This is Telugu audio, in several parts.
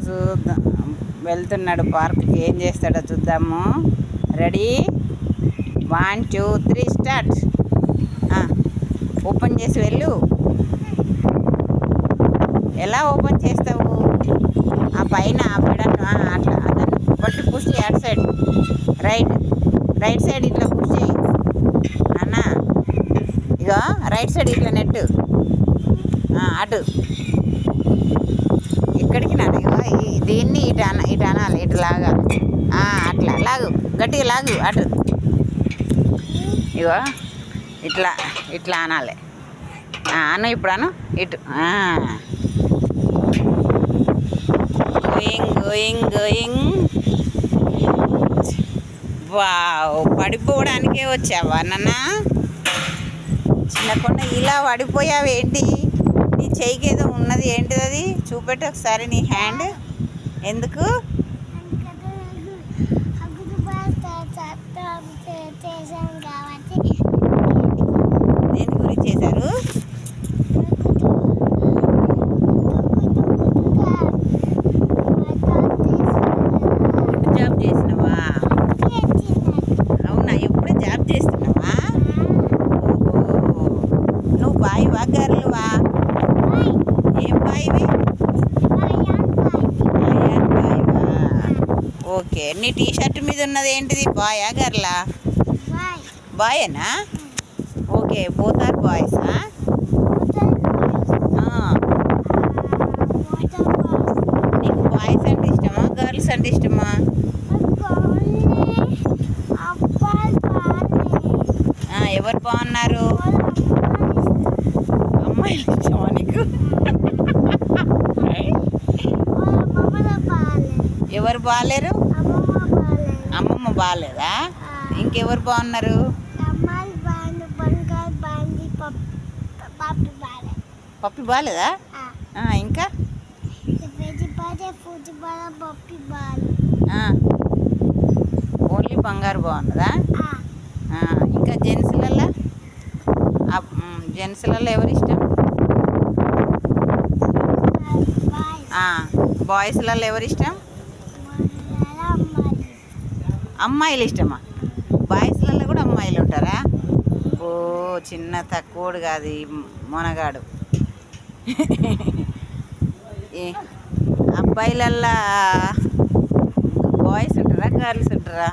చూద్దాం, వెళ్తున్నాడు పార్క్కి. ఏం చేస్తాడో చూద్దాము. Ready, 1 2 3 start. ఓపెన్ చేసి వెళ్ళు. ఎలా ఓపెన్ చేస్తావు? ఆ పైన పెడను అట్లా దాన్ని బట్టి పుష్ చేయి. అటు సైడ్ రైట్ సైడ్ ఇట్లా పుష్ చేయి అన్న. ఇగో రైట్ సైడ్ ఇట్లా నెట్టు అటు. ఇక్కడికి నాన్న ఇగో దీన్ని ఇటు అనాలి, ఇటు లాగాలి. అట్లా లాగు, గట్టిగా లాగు అటు. ఇగో ఇట్లా ఇట్లా అనాలి. అను ఇప్పుడు అను ఇటు. గోయింగ్. వావ్, పడిపోవడానికే వచ్చావా నాన్న? చిన్న కొండ ఇలా పడిపోయావేంటి? నీ చెయ్యికి ఏదో ఉన్నది, ఏంటిది అది? చూపెట్టు ఒకసారి నీ హ్యాండ్. ఎందుకు? దేని గురించి చేశారు? జాబ్ చేసినావా? అవునా, ఎప్పుడే జాబ్ చేస్తున్నావా? ఓహో, నువ్వు బాయివా గర్లువా? ఏం బాయివి? బాయివా? ఓకే. నీ టీషర్ట్ మీద ఉన్నది ఏంటిది? బాయా గర్లా? బాయేనా? ఓకే, బోత్ ఆర్ బాయ్సా? నీకు బాయ్స్ అంటే ఇష్టమా, గర్ల్స్ అంటే ఇష్టమా? ఎవరు బాగున్నారు? అమ్మాయిలు ఇష్టమా నీకు? ఎవరు బాగాలేరు? అమ్మమ్మ బాగాలేదా? ఇంకెవరు బాగున్నారు? పప్పి బాగాలేదా? ఇంకా ఓన్లీ బంగారు బాగున్నదా? ఇంకా జెంట్స్లలో ఎవరు ఇష్టం? బాయ్స్లలో ఎవరు ఇష్టం? అమ్మాయిలు ఇష్టమా? బాయ్స్లలో కూడా అమ్మాయిలు ఉంటారా? ఓ, చిన్న తక్కువడు కాదు ఈ మొనగాడు. అబ్బాయిలల్లా బాయ్స్ ఉంటారా, గర్ల్స్ ఉంటారా?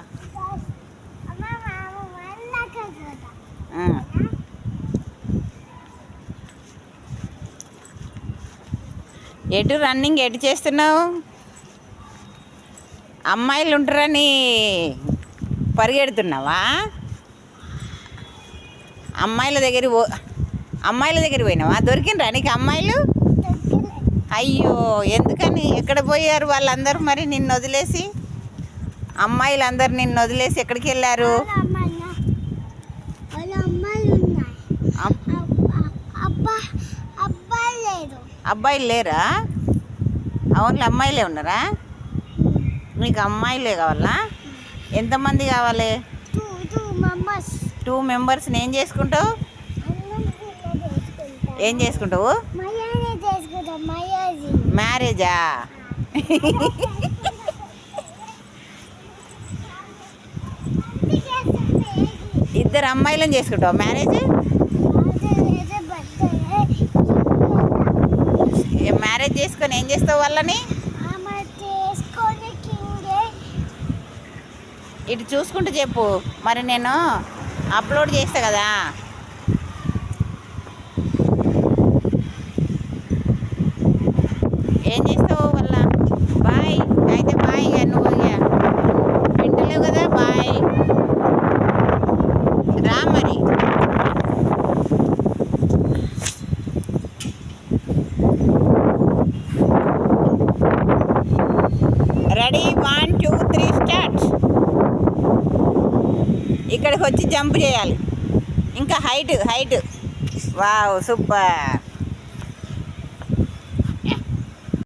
ఎటు రన్నింగ్ ఎటు చేస్తున్నావు? అమ్మాయిలు ఉంటారని పరిగెడుతున్నావా? అమ్మాయిల దగ్గర పోయినావా? దొరికినరా నీకు అమ్మాయిలు? అయ్యో, ఎందుకని? ఎక్కడ పోయారు వాళ్ళందరూ మరి నిన్ను వదిలేసి? అమ్మాయిలు అందరు నిన్ను వదిలేసి ఎక్కడికి వెళ్ళారు? అబ్బాయిలు లేరా? ఓన్లీ అమ్మాయిలే ఉన్నారా? నీకు అమ్మాయిలే కావాలా? ఎంతమంది కావాలి? 2 మెంబర్స్ని ఏం చేసుకుంటావు? ఏం చేసుకుంటావు? మ్యారేజా? ఇద్దరు అమ్మాయిలను చేసుకుంటావు మ్యారేజ్? మ్యారేజ్ చేసుకొని ఏం చేస్తావు వాళ్ళని? ఇటు చూసుకుంటూ చెప్పు, మరి నేను అప్లోడ్ చేస్తా కదా. ఏం చేస్తావు వల్ల? బాయ్ అయితే బాయ్. ఇక నువ్వు వింటలేవు కదా, బాయ్ రా మరి. Ready, 1 2 3 start. ఇక్కడికి వచ్చి జంప్ చేయాలి. ఇంకా హైట్. Wow, super.